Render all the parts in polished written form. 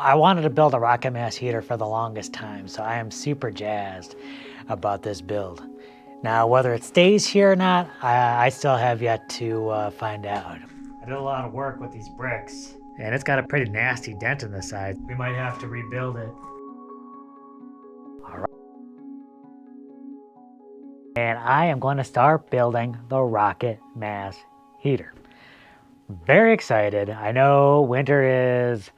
I wanted to build a rocket mass heater for the longest time, so I am super jazzed about this build. Now, whether it stays here or not, I still have yet to find out. I did a lot of work with these bricks, and it's got a pretty nasty dent in the side. We might have to rebuild it. All right. And I am going to start building the rocket mass heater. Very excited. I know winter is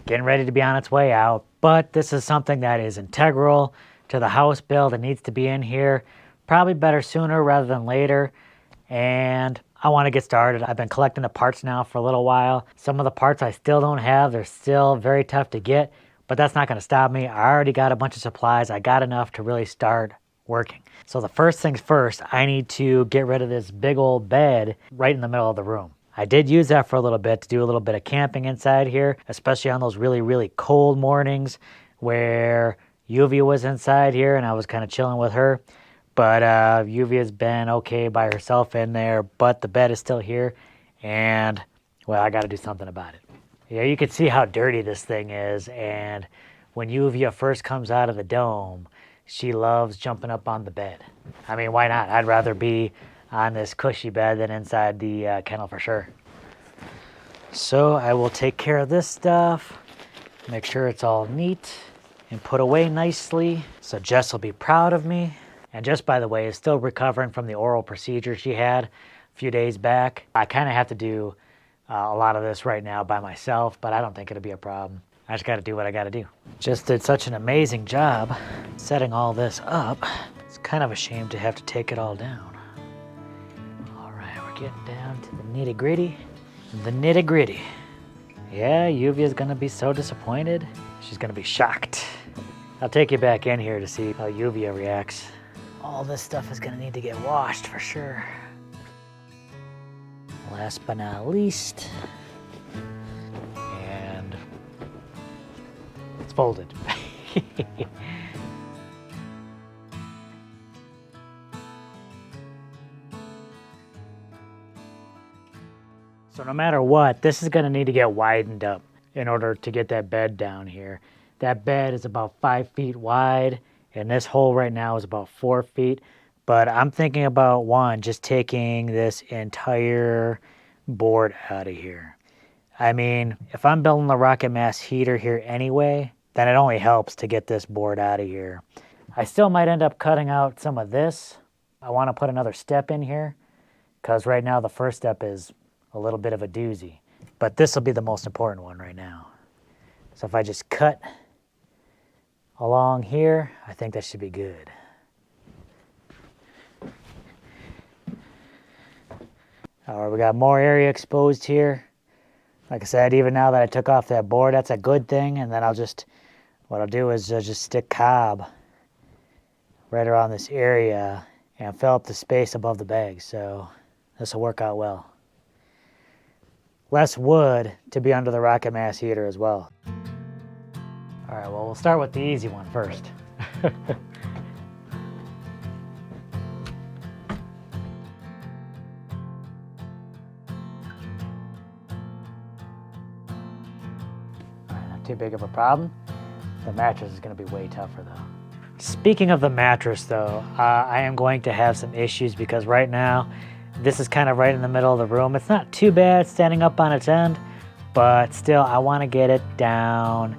getting ready to be on its way out, but this is something that is integral to the house build. It needs to be in here, probably better sooner rather than later, and I want to get started. I've been collecting the parts now for a little while. Some of the parts I still don't have. They're still very tough to get, but that's not going to stop me. I already got a bunch of supplies. I got enough to really start working. So the first things first, I need to get rid of this big old bed right in the middle of the room. I did use that for a little bit to do a little bit of camping inside here, especially on those really, really cold mornings where Yuvia was inside here and I was kind of chilling with her. But Yuvia's been okay by herself in there, but the bed is still here and, well, I got to do something about it. Yeah, you can see how dirty this thing is, and when Yuvia first comes out of the dome, she loves jumping up on the bed. I mean, why not? I'd rather be on this cushy bed than inside the kennel for sure. So I will take care of this stuff, make sure it's all neat and put away nicely so Jess will be proud of me. And Jess, by the way, is still recovering from the oral procedure she had a few days back. I kind of have to do a lot of this right now by myself, but I don't think it'll be a problem. I just got to do what I got to do. Jess did such an amazing job setting all this up. It's kind of a shame to have to take it all down. Getting down to the nitty gritty. The nitty gritty. Yeah, Yuvia's gonna be so disappointed. She's gonna be shocked. I'll take you back in here to see how Yuvia reacts. All this stuff is gonna need to get washed for sure. Last but not least, and it's folded. So no matter what, this is going to need to get widened up in order to get that bed down here. That bed is about 5 feet wide, and this hole right now is about 4 feet. But I'm thinking about, one, just taking this entire board out of here. I mean, if I'm building the rocket mass heater here anyway, then it only helps to get this board out of here. I still might end up cutting out some of this. I want to put another step in here, because right now the first step is a little bit of a doozy, but this will be the most important one right now. So if I just cut along here, I think that should be good. All right, we got more area exposed here. Like I said, even now that I took off that board, that's a good thing. And then what I'll do is just stick cob right around this area and fill up the space above the bag. So this will work out well. Less wood to be under the rocket mass heater as well. All right, well, we'll start with the easy one first. All right, not too big of a problem. The mattress is gonna be way tougher though. Speaking of the mattress though, I am going to have some issues because right now, this is kind of right in the middle of the room. It's not too bad standing up on its end, but still I want to get it down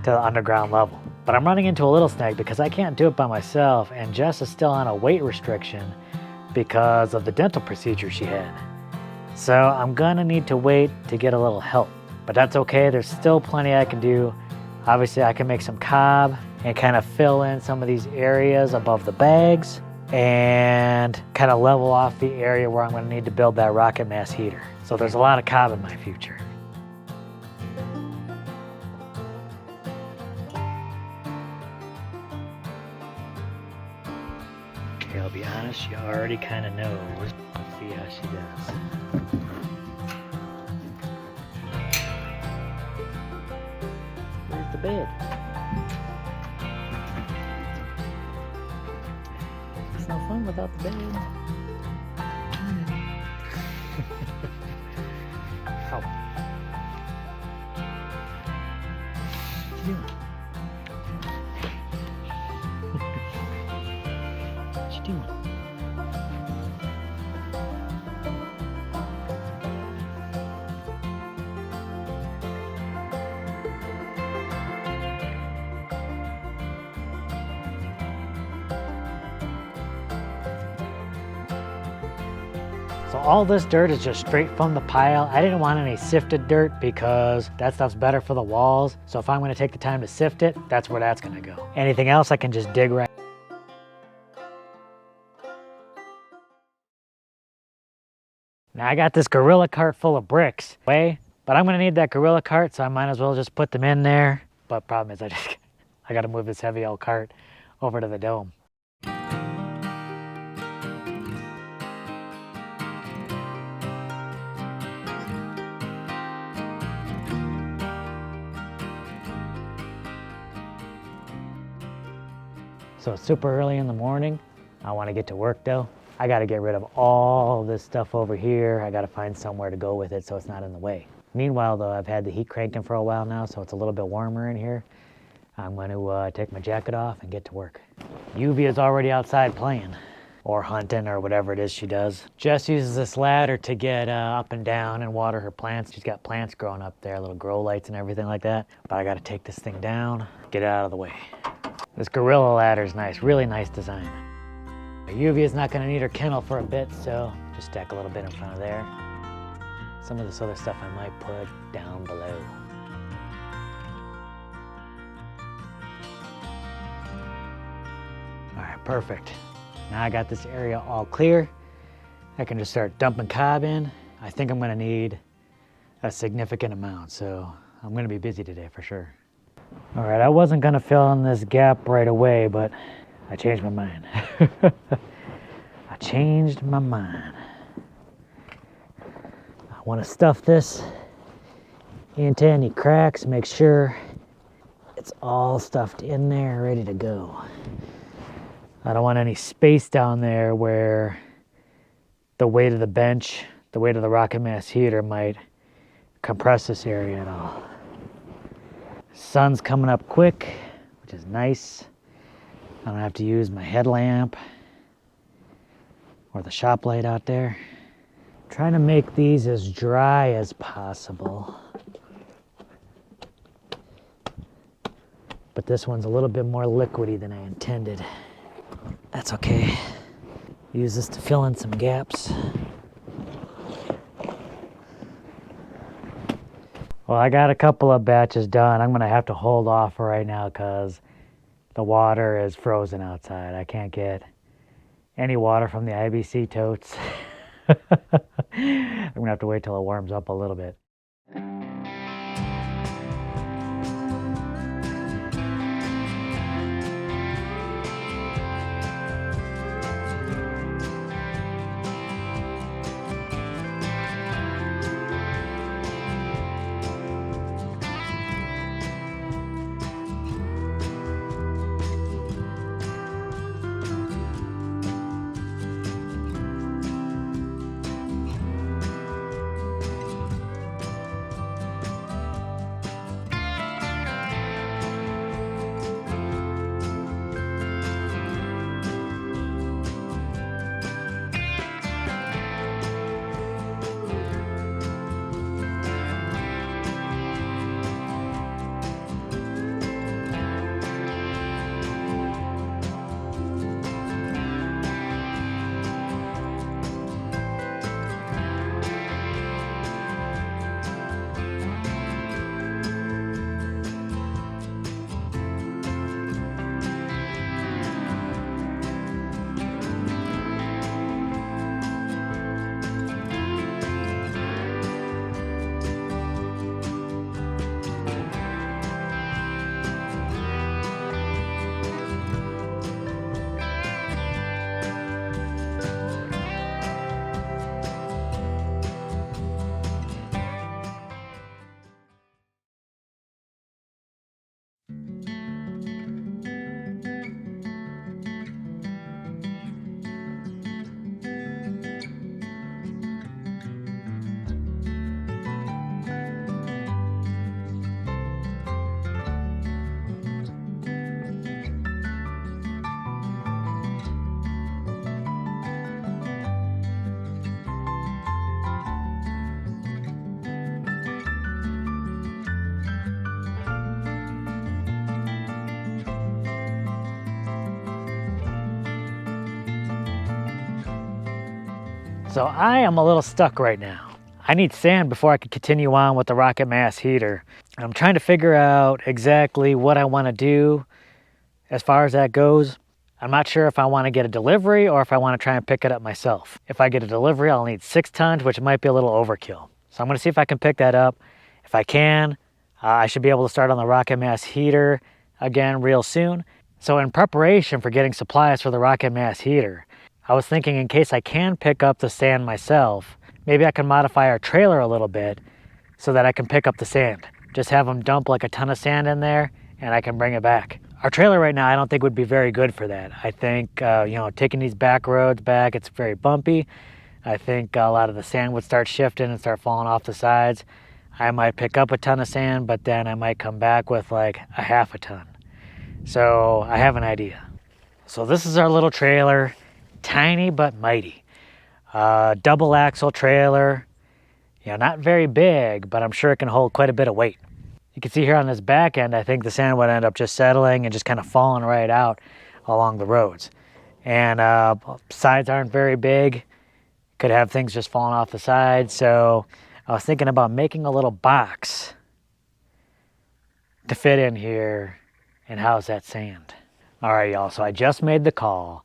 to the underground level. But I'm running into a little snag because I can't do it by myself, and Jess is still on a weight restriction because of the dental procedure she had. So I'm gonna need to wait to get a little help, but that's okay. There's still plenty I can do. Obviously I can make some cob and kind of fill in some of these areas above the bags and kind of level off the area where I'm going to need to build that rocket mass heater. So there's a lot of cob in my future. Okay, I'll be honest, she already kind of knows. Let's see how she does. Where's the bed? It's no fun without the bed. Ow. you doing? What you doing? So all this dirt is just straight from the pile. I didn't want any sifted dirt because that stuff's better for the walls. So if I'm gonna take the time to sift it, that's where that's gonna go. Anything else I can just dig right. Now I got this gorilla cart full of bricks, but I'm gonna need that gorilla cart, so I might as well just put them in there. But problem is I gotta move this heavy old cart over to the dome. So it's super early in the morning. I want to get to work though. I got to get rid of all this stuff over here. I got to find somewhere to go with it so it's not in the way. Meanwhile though, I've had the heat cranking for a while now, so it's a little bit warmer in here. I'm going to take my jacket off and get to work. Yuvi is already outside playing or hunting or whatever it is she does. Jess uses this ladder to get up and down and water her plants. She's got plants growing up there, little grow lights and everything like that. But I got to take this thing down, get it out of the way. This gorilla ladder is nice, really nice design. Yuvi is not going to need her kennel for a bit, so just stack a little bit in front of there. Some of this other stuff I might put down below. All right, perfect. Now I got this area all clear. I can just start dumping cob in. I think I'm going to need a significant amount, so I'm going to be busy today for sure. All right, I wasn't gonna fill in this gap right away, but I changed my mind. I changed my mind. I want to stuff this into any cracks, make sure it's all stuffed in there, ready to go. I don't want any space down there where the weight of the bench, the weight of the rocket mass heater might compress this area at all. Sun's coming up quick, which is nice. I don't have to use my headlamp or the shop light out there. I'm trying to make these as dry as possible. But this one's a little bit more liquidy than I intended. That's okay. Use this to fill in some gaps. Well, I got a couple of batches done. I'm gonna have to hold off for right now because the water is frozen outside. I can't get any water from the IBC totes. I'm gonna have to wait till it warms up a little bit. So I am a little stuck right now. I need sand before I can continue on with the rocket mass heater. I'm trying to figure out exactly what I want to do as far as that goes. I'm not sure if I want to get a delivery or if I want to try and pick it up myself. If I get a delivery, I'll need 6 tons, which might be a little overkill. So I'm going to see if I can pick that up. If I can, I should be able to start on the rocket mass heater again real soon. So in preparation for getting supplies for the rocket mass heater, I was thinking in case I can pick up the sand myself, maybe I can modify our trailer a little bit so that I can pick up the sand. Just have them dump like a ton of sand in there and I can bring it back. Our trailer right now I don't think would be very good for that. I think, taking these back roads back, it's very bumpy. I think a lot of the sand would start shifting and start falling off the sides. I might pick up a ton of sand, but then I might come back with like a half a ton. So I have an idea. So this is our little trailer, tiny but mighty. Double axle trailer, not very big, but I'm sure it can hold quite a bit of weight. You can see here on this back end, I think the sand would end up just settling and just kind of falling right out along the roads. And sides aren't very big. Could have things just falling off the sides. So I was thinking about making a little box to fit in here and house that sand. All right, y'all, so I just made the call.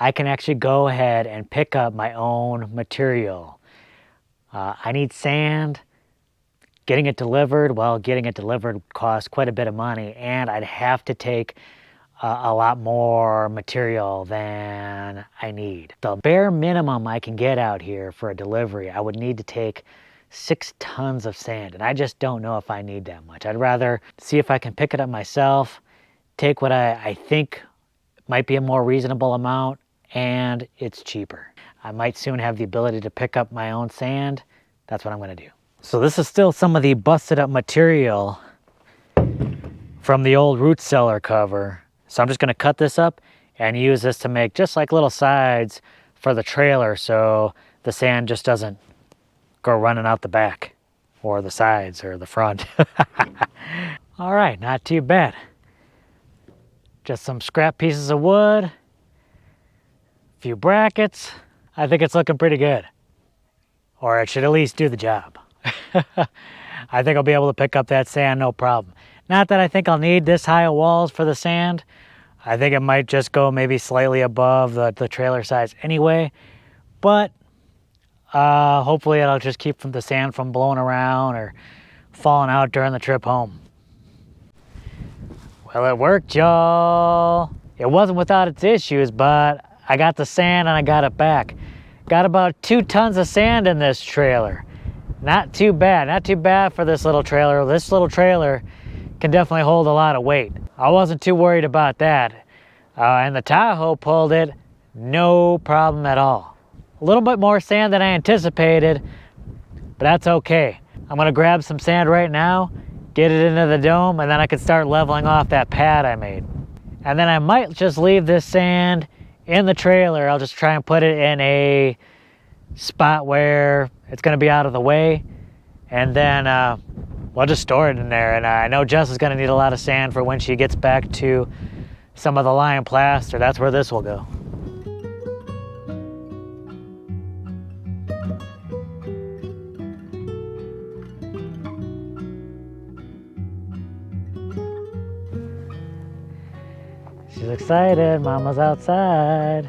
I can actually go ahead and pick up my own material. I need sand. Getting it delivered costs quite a bit of money, and I'd have to take a lot more material than I need. The bare minimum I can get out here for a delivery, I would need to take 6 tons of sand, and I just don't know if I need that much. I'd rather see if I can pick it up myself, take what I think might be a more reasonable amount, and it's cheaper. I might soon have the ability to pick up my own sand. That's what I'm going to do. So this is still some of the busted up material from the old root cellar cover. So I'm just going to cut this up and use this to make just like little sides for the trailer so the sand just doesn't go running out the back or the sides or the front. All right, not too bad. Just some scrap pieces of wood, a few brackets. I think it's looking pretty good. Or it should at least do the job. I think I'll be able to pick up that sand, no problem. Not that I think I'll need this high of walls for the sand. I think it might just go maybe slightly above the trailer size anyway. But hopefully it'll just keep the sand from blowing around or falling out during the trip home. Well, it worked, y'all. It wasn't without its issues, but I got the sand and I got it back. Got about 2 tons of sand in this trailer. Not too bad for this little trailer. This little trailer can definitely hold a lot of weight. I wasn't too worried about that. And the Tahoe pulled it, no problem at all. A little bit more sand than I anticipated, but that's okay. I'm gonna grab some sand right now, get it into the dome, and then I can start leveling off that pad I made. And then I might just leave this sand in the trailer. I'll just try and put it in a spot where it's going to be out of the way, and then we'll just store it in there. And I know Jess is going to need a lot of sand for when she gets back to some of the lime plaster. That's where this will go. She's excited, Mama's outside.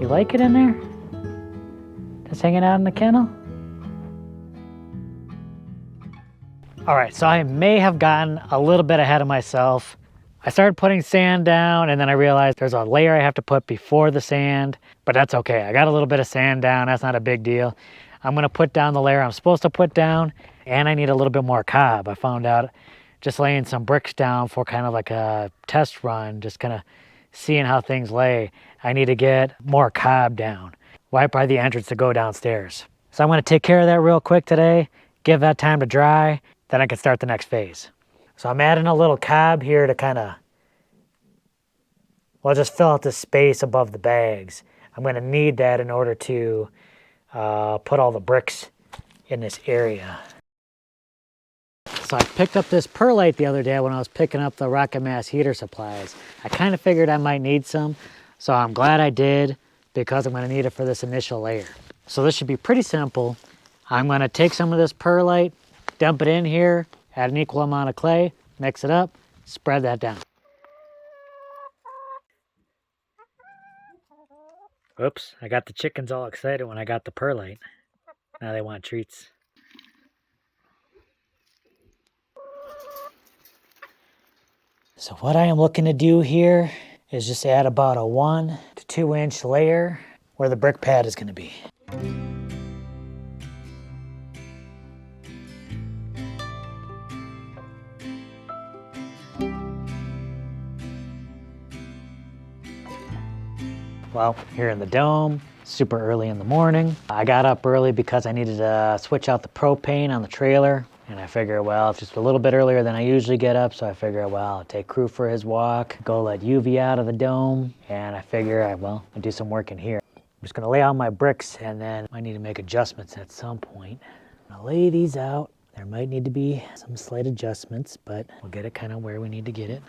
You like it in there? Just hanging out in the kennel? All right, so I may have gotten a little bit ahead of myself. I started putting sand down and then I realized there's a layer I have to put before the sand, but that's okay. I got a little bit of sand down, that's not a big deal. I'm gonna put down the layer I'm supposed to put down, and I need a little bit more cob. I found out just laying some bricks down for kind of like a test run, just kind of seeing how things lay. I need to get more cob down right by the entrance to go downstairs. So I'm gonna take care of that real quick today, give that time to dry, then I can start the next phase. So I'm adding a little cob here to kind of, well, just fill out the space above the bags. I'm gonna need that in order to put all the bricks in this area. So I picked up this perlite the other day when I was picking up the rocket mass heater supplies. I kind of figured I might need some, so I'm glad I did because I'm gonna need it for this initial layer. So this should be pretty simple. I'm gonna take some of this perlite, dump it in here, add an equal amount of clay, mix it up, spread that down. Oops, I got the chickens all excited when I got the perlite. Now they want treats. So what I am looking to do here is just add about a 1 to 2 inch layer where the brick pad is gonna be. Well, here in the dome, super early in the morning. I got up early because I needed to switch out the propane on the trailer. And I figure, well, it's just a little bit earlier than I usually get up. So I figure, well, I'll take crew for his walk, go let UV out of the dome. And I figure, well, I'll do some work in here. I'm just gonna lay out my bricks and then I need to make adjustments at some point. I'm gonna lay these out. There might need to be some slight adjustments, but we'll get it kind of where we need to get it.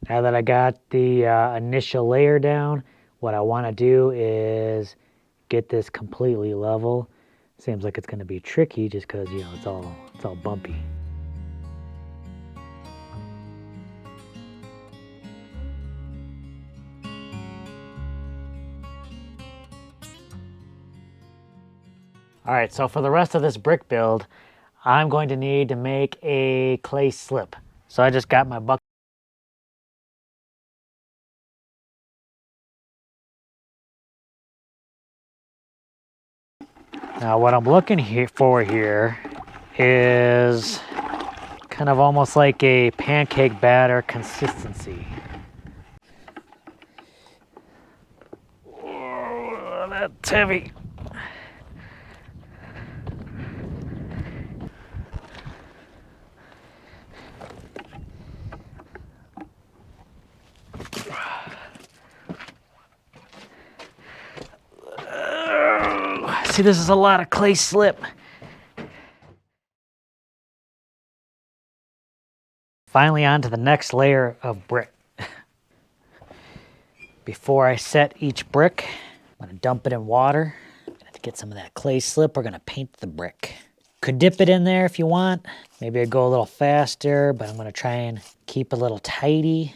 Now that I got the initial layer down, what I want to do is get this completely level. Seems like it's going to be tricky just because, you know, it's all bumpy. All right, so for the rest of this brick build, I'm going to need to make a clay slip. So I just got my bucket. Now what I'm looking for here is kind of almost like a pancake batter consistency. Oh, that's heavy. See, this is a lot of clay slip. Finally on to the next layer of brick. Before I set each brick, I'm gonna dump it in water. To get some of that clay slip, we're gonna paint the brick. Could dip it in there if you want. Maybe I'd go a little faster, but I'm gonna try and keep it a little tidy.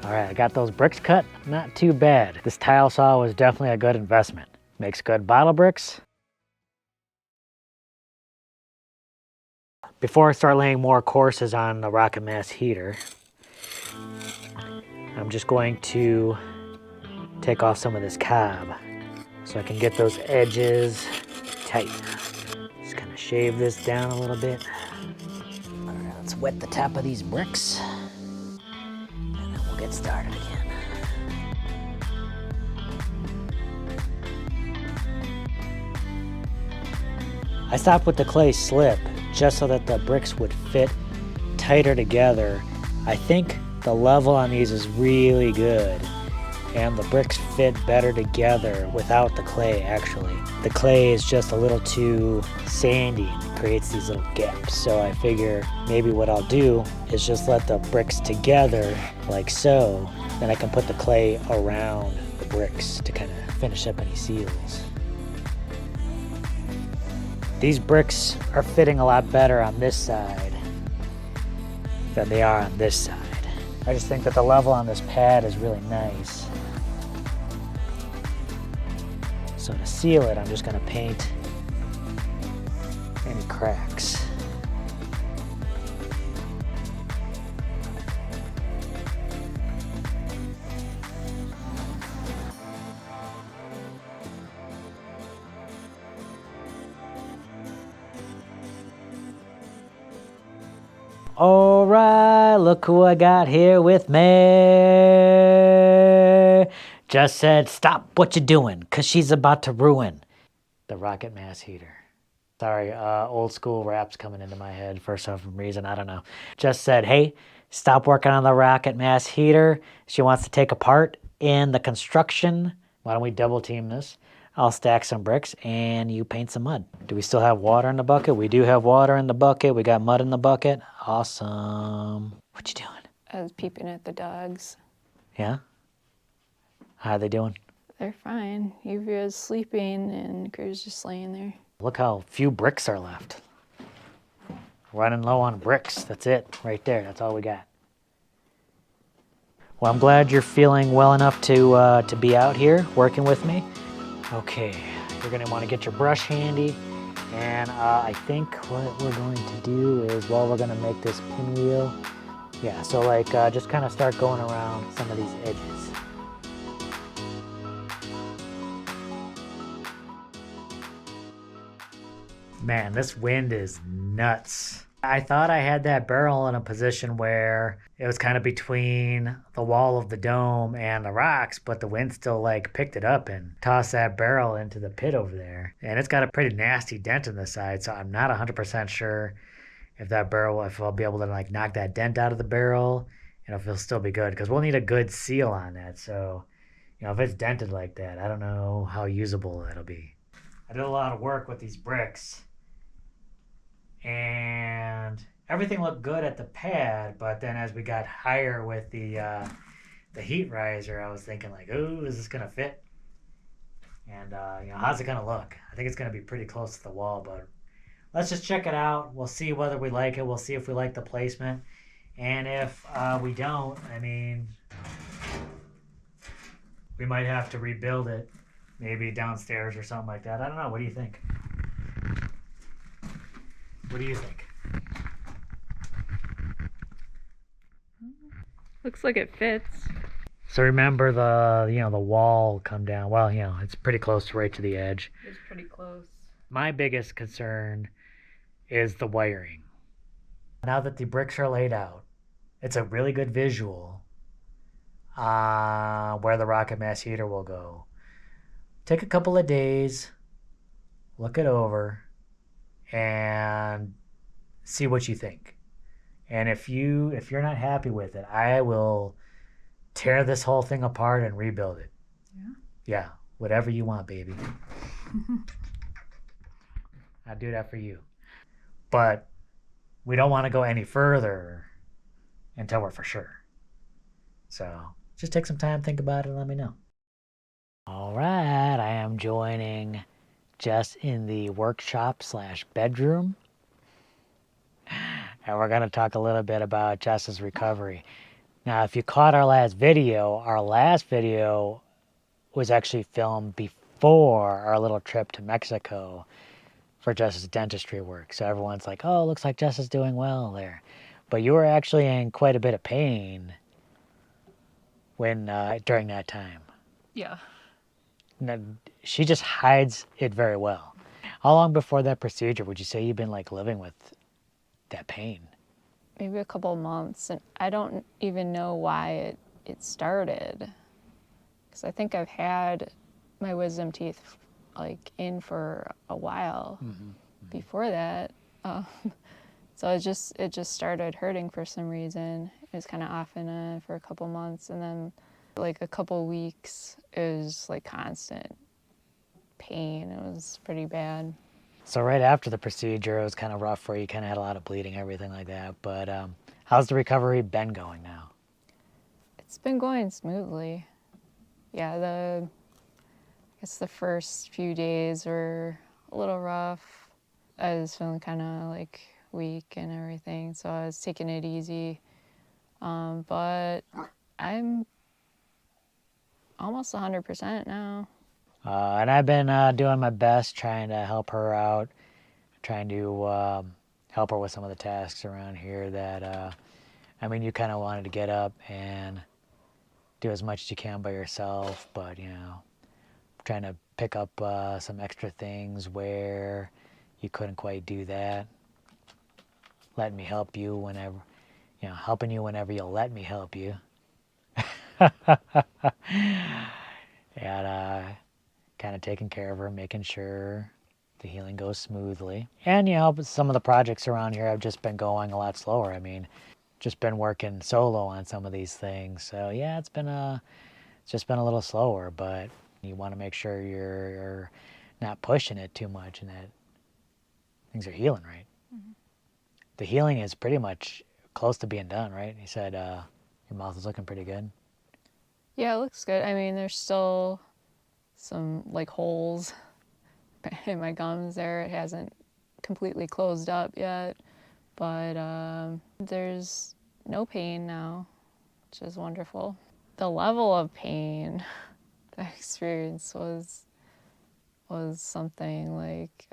All right, I got those bricks cut, not too bad. This tile saw was definitely a good investment. Makes good bottle bricks. Before I start laying more courses on the rocket mass heater, I'm just going to take off some of this cob so I can get those edges tight. Just kind of shave this down a little bit. All right, let's wet the top of these bricks. Get started again. I stopped with the clay slip just so that the bricks would fit tighter together. I think the level on these is really good and the bricks fit better together without the clay actually. The clay is just a little too sandy and creates these little gaps. So I figure maybe what I'll do is just let the bricks together like so. Then I can put the clay around the bricks to kind of finish up any seals. These bricks are fitting a lot better on this side than they are on this side. I just think that the level on this pad is really nice. So to seal it, I'm just going to paint any cracks. Alright, look who I got here with me. Just said, stop what you're doing, cause she's about to ruin the rocket mass heater. Sorry, old school rap's coming into my head for some reason, I don't know. Just said, hey, stop working on the rocket mass heater. She wants to take a part in the construction. Why don't we double team this? I'll stack some bricks and you paint some mud. Do we still have water in the bucket? We do have water in the bucket. We got mud in the bucket. Awesome. What you doing? I was peeping at the dogs. Yeah? How are they doing? They're fine. Yuvia's sleeping and Crew's just laying there. Look how few bricks are left. Running low on bricks. That's it right there. That's all we got. Well, I'm glad you're feeling well enough to be out here working with me. Okay, you're gonna want to get your brush handy, and I think what we're going to do is, well, we're gonna make this pinwheel. Yeah, so like just kind of start going around some of these edges. Man, this wind is nuts. I thought I had that barrel in a position where it was kind of between the wall of the dome and the rocks, but the wind still like picked it up and tossed that barrel into the pit over there. And it's got a pretty nasty dent in the side, so I'm not 100% sure if that barrel, if I'll be able to like knock that dent out of the barrel and if it'll still be good, because we'll need a good seal on that. So, you know, if it's dented like that, I don't know how usable it'll be. I did a lot of work with these bricks, and everything looked good at the pad, but then as we got higher with the heat riser, I was thinking like, ooh, is this gonna fit? And you know, how's it gonna look? I think it's gonna be pretty close to the wall, but let's just check it out. We'll see whether we like it. We'll see if we like the placement, and if we don't, I mean, we might have to rebuild it, maybe downstairs or something like that. I don't know. What do you think? What do you think? Looks like it fits. So remember the wall come down. Well, you know, it's pretty close to right to the edge. It's pretty close. My biggest concern is the wiring. Now that the bricks are laid out, it's a really good visual where the rocket mass heater will go. Take a couple of days, look it over, and see what you think. And if you're not happy with it, I will tear this whole thing apart and rebuild it. Yeah. Yeah, whatever you want, baby. I'll do that for you. But we don't want to go any further until we're for sure. So just take some time, think about it, and let me know. All right, I am joining Jess in the workshop / bedroom. And we're going to talk a little bit about Jess's recovery. Now, if you caught our last video was actually filmed before our little trip to Mexico for Jess's dentistry work. So everyone's like, oh, looks like Jess is doing well there. But you were actually in quite a bit of pain when during that time. Yeah. Now, she just hides it very well. How long before that procedure would you say you've been like living with that pain? Maybe a couple of months, and I don't even know why it started. Because I think I've had my wisdom teeth like in for a while before that. So it just started hurting for some reason. It was kind of off and on for a couple months, and then like a couple weeks it was like constant pain. It was pretty bad. So right after the procedure, it was kind of rough for you. You kind of had a lot of bleeding, everything like that. But how's the recovery been going now? It's been going smoothly. Yeah, I guess the first few days were a little rough. I was feeling kind of like weak and everything, so I was taking it easy. But I'm almost 100% now. And I've been doing my best trying to help her out, trying to help her with some of the tasks around here that, I mean, you kind of wanted to get up and do as much as you can by yourself, but, you know, trying to pick up some extra things where you couldn't quite do that. Letting me help you whenever, you know, helping you whenever you'll let me help you. And kind of taking care of her, making sure the healing goes smoothly. And, you know, some of the projects around here have just been going a lot slower. I mean, just been working solo on some of these things. So yeah, it's just been a little slower, but you want to make sure you're not pushing it too much and that things are healing right. Mm-hmm. The healing is pretty much close to being done, right? You said your mouth is looking pretty good. Yeah, it looks good. I mean, there's still some like holes in my gums there. It hasn't completely closed up yet, but there's no pain now, which is wonderful. The level of pain that I experienced was something like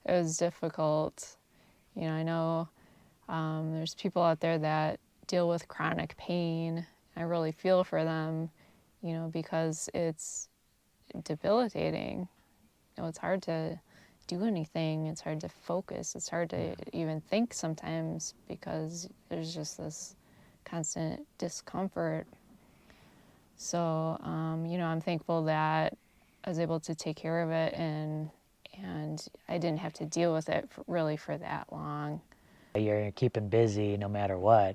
it was difficult. You know, I know there's people out there that deal with chronic pain. I really feel for them, you know, because it's debilitating. You know, it's hard to do anything. It's hard to focus. It's hard to even think sometimes because there's just this constant discomfort. So, you know, I'm thankful that I was able to take care of it and I didn't have to deal with it really for that long. You're keeping busy no matter what,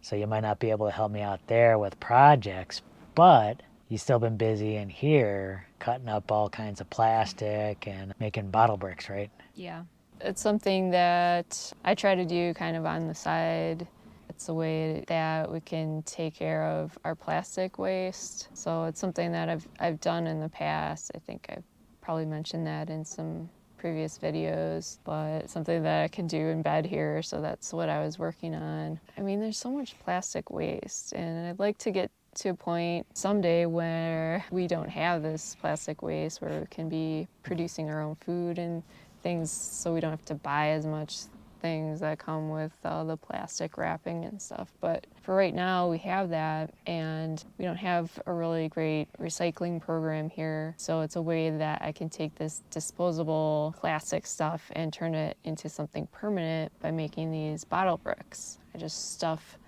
so you might not be able to help me out there with projects, but you've still been busy in here cutting up all kinds of plastic and making bottle bricks, right? Yeah. It's something that I try to do kind of on the side. It's a way that we can take care of our plastic waste. So it's something that I've done in the past. I think I've probably mentioned that in some previous videos, but something that I can do in bed here, so that's what I was working on. I mean, there's so much plastic waste, and I'd like to get to a point someday where we don't have this plastic waste, where we can be producing our own food and things so we don't have to buy as much things that come with the plastic wrapping and stuff. But for right now, we have that, and we don't have a really great recycling program here. So it's a way that I can take this disposable plastic stuff and turn it into something permanent by making these bottle bricks. I just stuff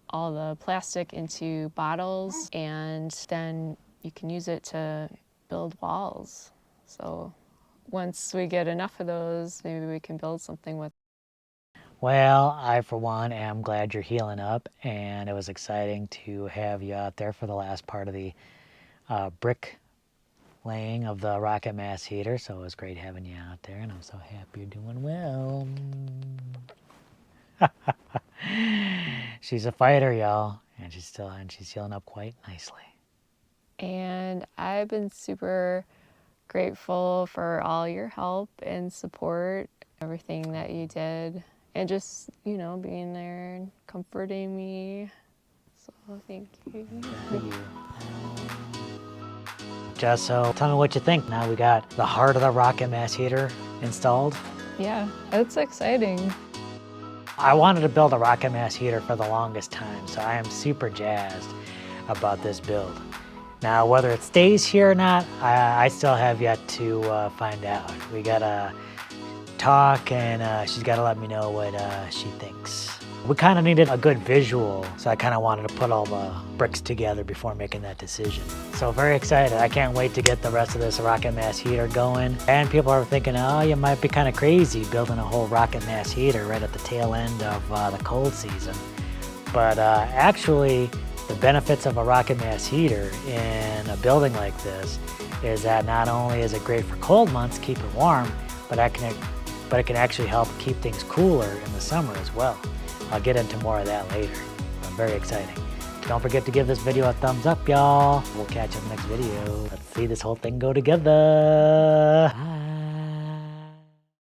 all the plastic into bottles, and then you can use it to build walls. So once we get enough of those, maybe we can build something with. Well, I, for one, am glad you're healing up, and it was exciting to have you out there for the last part of the brick laying of the rocket mass heater, so it was great having you out there, and I'm so happy you're doing well. She's a fighter, y'all, and she's healing up quite nicely. And I've been super grateful for all your help and support, everything that you did. And just, you know, being there and comforting me. So thank you. Thank you. Just so tell me what you think. Now we got the heart of the rocket mass heater installed. Yeah, it's exciting. I wanted to build a rocket mass heater for the longest time, so I am super jazzed about this build. Now, whether it stays here or not, I still have yet to find out. We gotta talk, and she's gotta let me know what she thinks. We kind of needed a good visual, so I kind of wanted to put all the bricks together before making that decision. So very excited. I can't wait to get the rest of this rocket mass heater going. And people are thinking, oh, you might be kind of crazy building a whole rocket mass heater right at the tail end of the cold season. But actually, the benefits of a rocket mass heater in a building like this is that not only is it great for cold months, keep it warm, but it can actually help keep things cooler in the summer as well. I'll get into more of that later. But very exciting. Don't forget to give this video a thumbs up, y'all. We'll catch you in the next video. Let's see this whole thing go together. Bye.